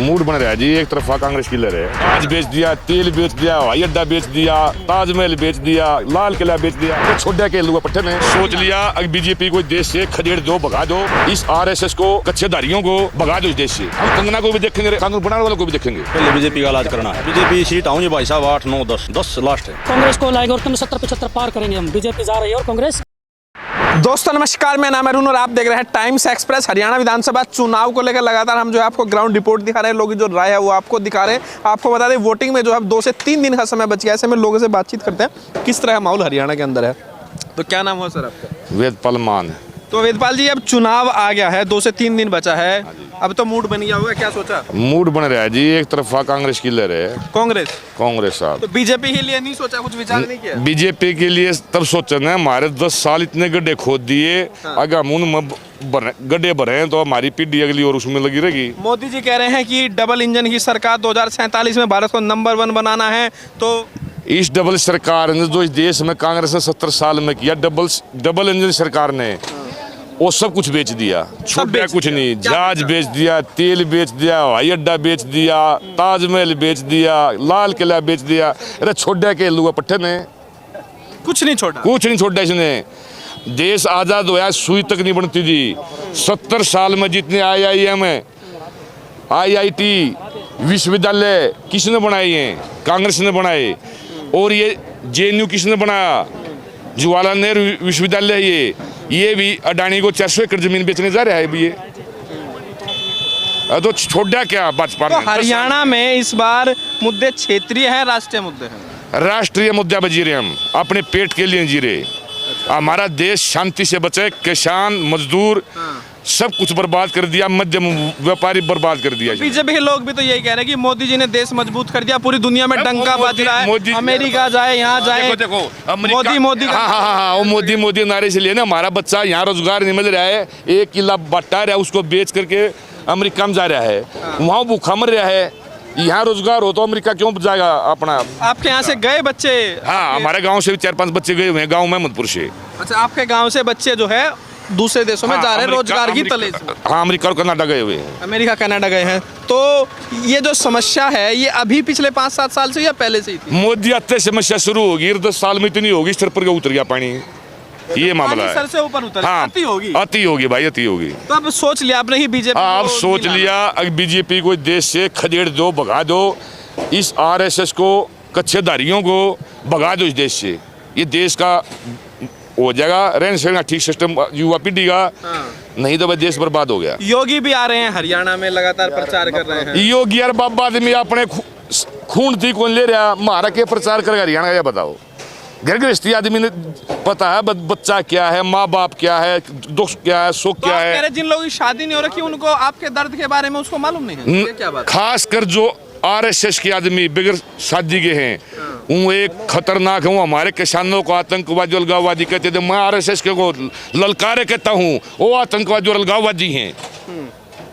Mood बन रहा है जी। एक तरफा कांग्रेस किलर है। आज बेच दिया, तेल बेच दिया, हवाई अड्डा बेच दिया, ताजमहल बेच दिया, लाल किला बेच दिया। तो छोड़ा के लुआ पट्टे ने सोच लिया अगर बीजेपी को देश से खदेड़ दो, भगा दो, इस आरएसएस को, कच्छेधारियों को भगा दो इस देश से। हम कंगना को भी देखेंगे, कानून बनाने वालों को भी देखेंगे। पहले बीजेपी का इलाज करना है। बीजेपी सीट आऊंगी भाई साहब 8 9 10 लास्ट है। कांग्रेस को लाएगा और 70-75 पार करेंगे हम। बीजेपी जा रही है और कांग्रेस। दोस्तों नमस्कार, मैं नाम अरुण और आप देख रहे हैं टाइम्स एक्सप्रेस। हरियाणा विधानसभा चुनाव को लेकर लगातार हम जो है आपको ग्राउंड रिपोर्ट दिखा रहे हैं, लोगों की जो राय है वो आपको दिखा रहे हैं। आपको बता दें वोटिंग में जो है 2 से 3 दिन का समय बच गया। ऐसे में लोगों से बातचीत करते हैं किस तरह माहौल हरियाणा के अंदर है। तो क्या नाम हुआ सर आपका? वेदपाल मान। तो वेदपाल जी, अब चुनाव आ गया है, 2 से 3 दिन बचा है, अब तो मूड बन गया होगा, क्या सोचा? मूड बन रहा है जी। एक तरफा कांग्रेस किलर है। कांग्रेस साहब। तो बीजेपी के लिए नहीं सोचा, कुछ विचार नहीं किया? बीजेपी के लिए तब सोचा ना, हमारे 10 साल इतने गड्ढे खोद दिए। अगर हम उनमें गड्ढे भरे हैं तो हमारी पीढ़ी अगली और उसमें लगी रहेगी। मोदी जी कह रहे हैं कि डबल इंजन की सरकार 2047 में भारत को नंबर 1 बनाना है। तो इस डबल सरकार ने जो इस देश में कांग्रेस ने 70 साल में किया, डबल इंजन सरकार ने वो सब कुछ बेच दिया, छोड़ा कुछ नहीं। जहाज बेच दिया, तेल बेच दिया, हवाई अड्डा बेच दिया, ताजमहल बेच दिया, लाल किला बेच दिया। अरे छोड़ा के लुआ पट्टे ने कुछ नहीं छोड़ा, कुछ नहीं छोड़ा इसने। देश आजाद होया, सुई तक नहीं बनती थी। 70 साल में जितने IIM, IIT, विश्वविद्यालय किसने बनाए हैं? कांग्रेस ने बनाए। और ये JNU किसने बनाया? जवाहरलाल नेहरू विश्वविद्यालय है। ये भी अडानी को 400 एकड़ जमीन बेचने जा रहा है अभी। ये तो छोड़ा क्या भाजपा ने? तो हरियाणा में इस बार मुद्दे क्षेत्रीय हैं, राष्ट्रीय मुद्दे हैं? राष्ट्रीय मुद्दा पर जी रहे हम, अपने पेट के लिए जी रहे। हमारा देश शांति से बचे। किसान, मजदूर सब कुछ बर्बाद कर दिया, मध्यम व्यापारी बर्बाद कर दिया। बीजेपी के लोग भी तो यही कह रहे हैं कि मोदी जी ने देश मजबूत कर दिया, पूरी दुनिया में डंका बज रहा है, अमेरिका जाए, यहाँ जाए, देखो मोदी हाँ, वो मोदी नारे से लिए ना, हमारा बच्चा यहाँ रोजगार नहीं मिल रहा है, 1 किला बटा रहा है, उसको बेच करके अमेरिका में जा रहा है, वहाँ भूखा मर रहा है। यहाँ रोजगार हो तो अमेरिका क्यों जाएगा अपना? आपके यहाँ से गए बच्चे? हाँ, हमारे गाँव से भी 4-5 बच्चे गए हुए हैं, गाँव में मधुपुर से। अच्छा, आपके गाँव से बच्चे जो है दूसरे देशों में जा रहे हैं रोजगार की तले से? हाँ, अमेरिका और कनाडा गए हुए हैं। अमेरिका कनाडा गए हैं। तो ये जो समस्या है ये अभी पिछले 5-7 साल से या पहले से ही थी? मोदी आते समस्या शुरू होगी, 10 साल में इतनी होगी, सर पर उतर गया पानी। ये मामला है, सर से ऊपर उतर। हाँ, अति होगी, अति होगी भाई, अति होगी। तो अब सोच लिया आपने ही बीजेपी? आप सोच लिया अगर बीजेपी को देश से खदेड़ दो, भगा दो, इस आरएसएस को, कच्छेधारियों को भगा दो इस देश से। ये देश का हो जाएगा रहन सहन ठीक सिस्टम युवा पीढ़ी का। नहीं तो भाई देश बर्बाद हो गया। योगी भी आ रहे हैं हरियाणा में, लगातार प्रचार कर रहे हैं। योगी यार बाबा आदमी अपने खून थी कौन ले रहा, मारा के प्रचार करेगा हरियाणा का? ये बताओ। घर गृहस्थी आदमी ने पता है बच्चा क्या है, माँ बाप क्या है, दुख क्या है, सुख क्या है। जिन लोगों की शादी नहीं हो रखी उनको आपके दर्द के बारे में उसको मालूम नहीं है, ये क्या बात? खास कर जो आरएसएस के आदमी बगैर शादी के हैं, वो एक खतरनाक है। वो हमारे किसानों को आतंकवादी अलगाववादी कहते थे, मैं आरएसएस के को ललकारे कहता हूँ, वो आतंकवादी और अलगाववादी हैं।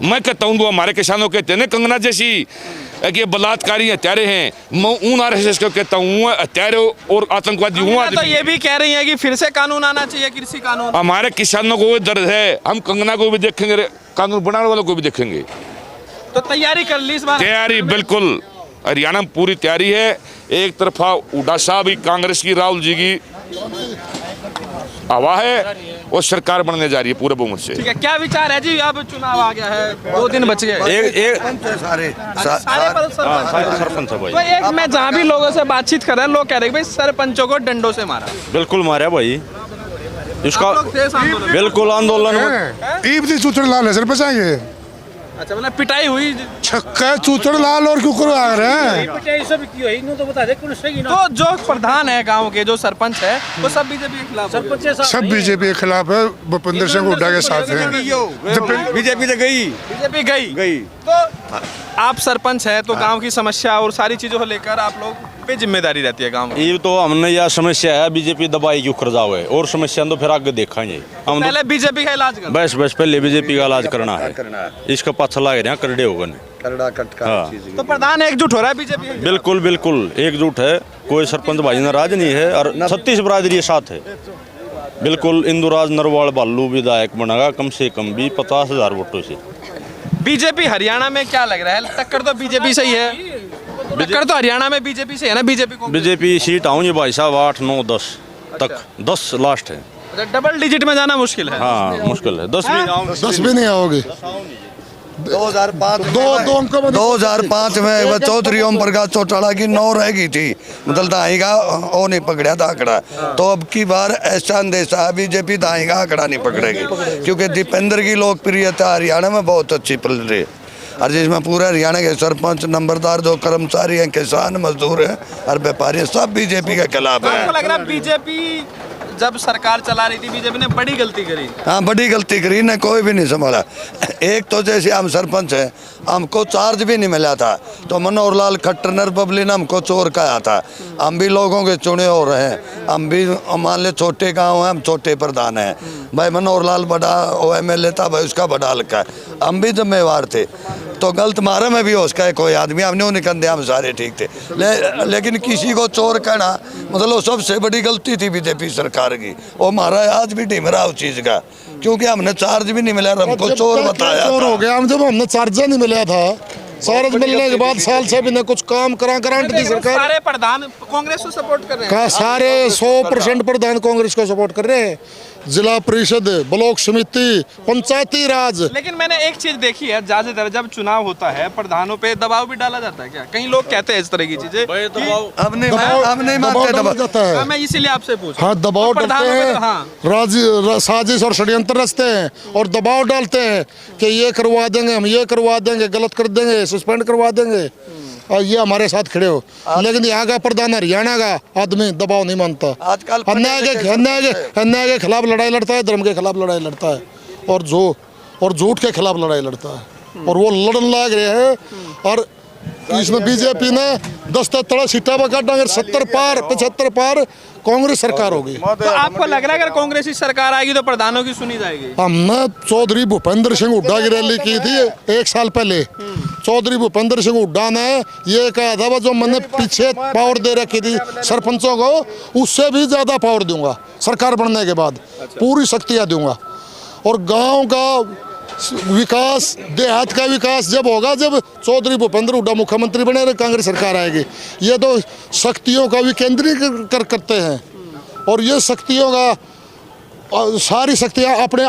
मैं कहता हूँ वो हमारे किसानों कहते हैं ना, कंगना जैसी कि बलात्कारी हत्यारे हैं, मैं उन आरएसएस को कहता हूँ हत्यारे और आतंकवादी हूँ। तो ये भी कह रही है कि फिर से कानून आना चाहिए, कृषि कानून। हमारे किसानों को वो दर्द है, हम कंगना को भी देखेंगे, कानून बनाने वालों को भी देखेंगे। तो तैयारी कर ली इस बार? तैयारी बिल्कुल, हरियाणा में पूरी तैयारी है। एक तरफा हुड्डा साहब भी कांग्रेस की, राहुल जी की हवा है और सरकार बनने जा रही है पूरे बहुमत से। ठीक है, क्या विचार है जी? अब चुनाव आ गया है, 2 दिन बच गए। सारे सरपंच भाई। तो एक मैं जहाँ भी लोगों से बातचीत कर रहा है, लोग कह रहे हैं भाई सरपंचों को डंडों से मारा। बिल्कुल मारा भाई, इसका बिल्कुल आंदोलन चूचड़ लाल है सरपंच आएंगे। अच्छा, मतलब पिटाई हुई? छक्का चूचड़ लाल और कुकुर आ रहे हैं। तो जो प्रधान है गांव के, जो सरपंच है, वो सब बीजेपी के खिलाफ? सब बीजेपी के खिलाफ है, भूपेंद्र सिंह हुड्डा के साथ है। बीजेपी तो गई। तो आप सरपंच है तो गांव की समस्या और सारी चीजों को लेकर आप लोग पे जिम्मेदारी रहती है गांव की। ये तो हमने यह समस्या है, बीजेपी दबाई क्यों कर जाओ है, और समस्या तो फिर आगे देखेंगे। हम पहले बीजेपी का इलाज कर। बस पहले बीजेपी का इलाज करना है, इसका पाछा लग रहे हैं करड़े होगा। तो प्रधान एकजुट हो रहा है बीजेपी? बिल्कुल एकजुट है, कोई सरपंच भाई नाराज नहीं है, और 36 बरादरी साथ है। बिल्कुल इंदुराज नरवाल बालू विधायक बनेगा कम से कम भी 50,000 वोटों से। बीजेपी हरियाणा में क्या लग रहा है? टक्कर तो बीजेपी से ही है, टक्कर तो हरियाणा में बीजेपी से है ना? बीजेपी को बीजेपी सीट आऊँगी भाई साहब 8 9 10 तक, 10 लास्ट है। डबल डिजिट में जाना मुश्किल है। हाँ मुश्किल है, 10 भी नहीं आऊँगी। 10 भी नहीं आओगे। 2005 में चौधरी ओम प्रकाश चौटाला की 9 रह गई थी, मतलब दाएगा वो नहीं पकड़ा था आंकड़ा। तो अब की बार ऐसा अंदेशा है बीजेपी दाएगा आंकड़ा नहीं पकड़ेगी, क्योंकि दीपेंद्र की लोकप्रियता हरियाणा में बहुत अच्छी पल रही है। और जिसमें पूरा हरियाणा के सरपंच, नंबरदार, जो कर्मचारी हैं, किसान, मजदूर हैं और व्यापारी, सब बीजेपी के खिलाफ हैं। आपको लग रहा है बीजेपी जब सरकार चला रही थी बीजेपी ने बड़ी गलती करी? हाँ, बड़ी गलती करी ने, कोई भी नहीं संभाला। एक तो जैसे हम सरपंच हैं, हमको चार्ज भी नहीं मिला था, तो मनोहर लाल खट्टर ने पब्लिक ने हमको चोर कहा था। हम भी लोगों के चुने हो रहे हैं, हम भी मान ले छोटे गांव हैं, हम छोटे प्रधान हैं भाई। मनोहर लाल बड़ा वो MLA था भाई, उसका बड़ा हल्का है, हम भी जिम्मेवार थे। तो गलत मारा में भी हो उसका है कोई आदमी, हमने उन्हें कंधे, हम सारे ठीक थे। लेकिन किसी को चोर कहना मतलब सबसे बड़ी गलती थी बीजेपी सरकार की। वो मारा आज भी ढीम रहा उस चीज का, क्योंकि हमने चार्ज भी नहीं मिला, हमको चोर बताया। चोर हो गया हम, जब हमने चार्ज नहीं मिला था, चार्ज मिलने के बाद साल से भी ने कुछ काम करा ग्रांट दी सरकार। सारे प्रधान कांग्रेस को सपोर्ट कर रहे हैं, सारे 100% प्रधान कांग्रेस को सपोर्ट कर रहे हैं। जिला परिषद, ब्लॉक समिति, पंचायती राज। लेकिन मैंने एक चीज देखी है, ज्यादातर जब चुनाव होता है प्रधानों पे दबाव भी डाला जाता है क्या? कई लोग कहते हैं इस तरह की चीजें। अब नहीं मानते दबाव जाता है। मैं इसीलिए आपसे पूछ, हाँ, दबाव डालते हैं, हाँ। साजिश और षड्यंत्र रचते हैं और दबाव डालते हैं कि ये करवा देंगे, हम ये करवा देंगे, गलत कर देंगे, सस्पेंड करवा देंगे, और ये हमारे साथ खड़े हो। लेकिन यहाँ का प्रधान, हरियाणा का आदमी दबाव नहीं मानता। आजकल अन्याय के खिलाफ लड़ाई लड़ता है, धर्म के खिलाफ लड़ाई लड़ता है, और झूठ के खिलाफ लड़ाई लड़ता है, और वो लड़न लग रहे हैं। और इसमें बीजेपी ने 10 सीटा पर काटा, 70 पार 75 पार कांग्रेस सरकार होगी। तो आपको लग रहा है अगर कांग्रेस की सरकार आएगी तो प्रधानों की सुनी जाएगी? हमने चौधरी भूपेंद्र सिंह हुड्डा की रैली की थी 1 साल पहले। चौधरी भूपेंद्र सिंह हुड्डा ने ये कहा था जो मैंने पीछे पावर दे रखी थी सरपंचों को, उससे भी ज्यादा पावर दूंगा सरकार बनने के बाद। पूरी शक्तियां दूंगा, और गांव का विकास, देहात का विकास जब होगा, जब चौधरी भूपेंद्र हुड्डा मुख्यमंत्री बने और कांग्रेस सरकार आएगी। ये तो शक्तियों का विकेंद्रीकरण करते हैं, और ये शक्तियों का सारी शक्तियां अपने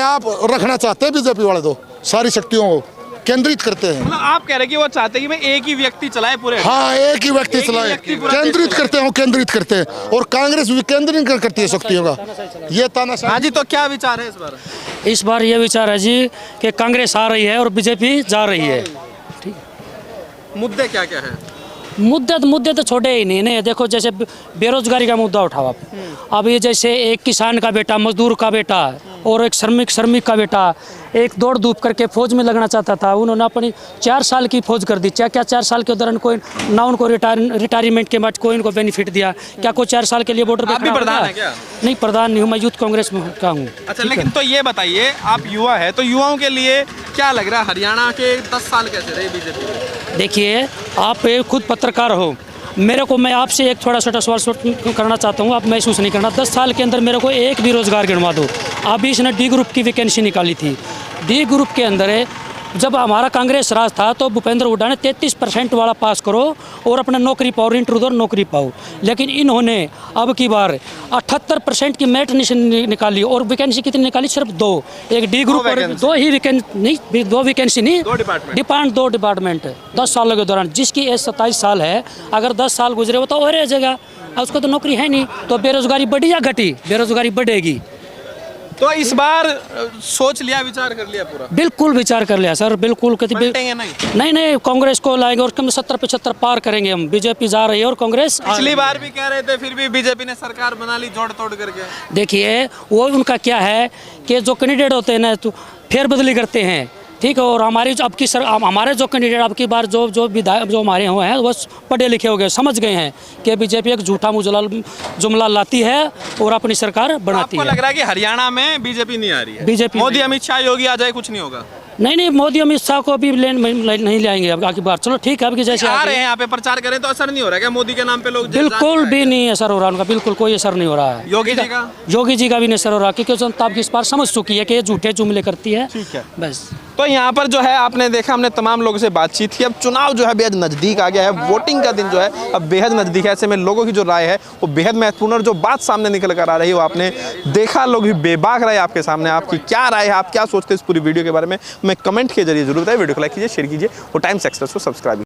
आप रखना चाहते हैं बीजेपी वाले, तो सारी शक्तियों को केंद्रित करते हैं। मतलब आप कह रहे हैं कि वो चाहते हैं कि मैं एक ही व्यक्ति चलाए पूरे? हाँ, एक ही व्यक्ति चलाए, केंद्रित करते हैं, और कांग्रेस विकेंद्रीकरण करती है शक्तियों का। ये तानाशाही। हाँ जी, तो क्या विचार है इस बार? इस बार ये विचार है जी कि कांग्रेस आ रही है और बीजेपी जा रही है। मुद्दे क्या क्या है? मुद्दे तो छोटे ही नहीं। देखो जैसे बेरोजगारी का मुद्दा उठाओ आप। अब ये जैसे एक किसान का बेटा, मजदूर का बेटा और एक श्रमिक का बेटा एक दौड़ धूप करके फौज में लगना चाहता था, उन्होंने अपनी 4 साल की फौज कर दी। क्या 4 साल के दौरान कोई ना उनको रिटायरमेंट के बाद कोई इनको बेनिफिट दिया? क्या कोई 4 साल के लिए बॉर्डर पे? आप भी प्रधान है क्या? नहीं, प्रधान नहीं हूँ, मैं यूथ कांग्रेस में का हूँ। अच्छा, लेकिन तो ये बताइए, आप युवा है तो युवाओं के लिए क्या लग रहा है हरियाणा के 10 साल कैसे रहे बीजेपी? देखिए, आप खुद पत्रकार हो, मैं आपसे एक थोड़ा छोटा सवाल करना चाहता हूँ, आप महसूस नहीं करना। 10 साल के अंदर मेरे को एक भी रोजगार गिनवा दो। अभी इसने D ग्रुप की वैकेंसी निकाली थी। D ग्रुप के अंदर जब हमारा कांग्रेस राज था तो भूपेंद्र हुड्डा ने 33% वाला पास करो और अपना नौकरी पाओ, इंटरव्यू दो, नौकरी पाओ। लेकिन इन्होंने अब की बार 78% की मेरिट निकाली, और वैकेंसी कितनी निकाली? सिर्फ 2। एक D ग्रुप और 2 ही वैकेंसी नहीं, 2 वैकेंसी नहीं, 2 डिपार्टमेंट 10 सालों के दौरान। जिसकी एज 27 साल है, अगर 10 साल गुजरे हो तो और रह जाएगा, उसको तो नौकरी है नहीं। तो बेरोजगारी बढ़ी या घटी? बेरोजगारी बढ़ेगी। तो इस बार सोच लिया, विचार कर लिया पूरा? बिल्कुल विचार कर लिया सर, बिल्कुल। नहीं, कांग्रेस को लाएंगे और कम 70-75 पार करेंगे हम। बीजेपी जा रही है और कांग्रेस। पिछली बार भी कह रहे थे, फिर भी बीजेपी ने सरकार बना ली जोड़ तोड़ करके। देखिए, वो उनका क्या है कि जो कैंडिडेट होते हैं ना, तो फेरबदली करते हैं, ठीक है। और हमारी जो हमारे जो कैंडिडेट अब की बार जो विधायक जो हमारे हुए हैं, वो पढ़े लिखे हो गए, समझ गए हैं कि बीजेपी एक झूठा जुमला लाती है और अपनी सरकार बनाती है। आपको लग रहा है कि हरियाणा में बीजेपी नहीं आ रही है? बीजेपी, मोदी, अमित शाह, योगी आ जाए कुछ नहीं होगा? नहीं, मोदी अमित शाह को भी नहीं लाएंगे अब की बार। चलो ठीक है, अब की जैसे आ रहे हैं यहाँ पे प्रचार करें तो असर नहीं हो रहा क्या मोदी के नाम पे? लोग बिल्कुल भी नहीं असर हो रहा उनका, बिल्कुल कोई असर नहीं हो रहा है। योगी जी का? योगी जी का भी नहीं असर हो रहा, क्योंकि जनता अब इस बार समझ चुकी है कि ये झूठे जुमले करती है। ठीक है, बस। तो यहाँ पर जो है आपने देखा, हमने तमाम लोगों से बातचीत की। अब चुनाव जो है बेहद नज़दीक आ गया है, वोटिंग का दिन जो है अब बेहद नज़दीक है। ऐसे में लोगों की जो राय है वो बेहद महत्वपूर्ण, और जो बात सामने निकल कर आ रही है वो आपने देखा, लोग भी बेबाक रहे आपके सामने। आपकी क्या राय है, आप क्या सोचते हैं इस पूरी वीडियो के बारे में, मैं कमेंट के जरिए जरूर बताइए। वीडियो को लाइक कीजिए, शेयर कीजिए और टाइम्स एक्सप्रेस को सब्सक्राइब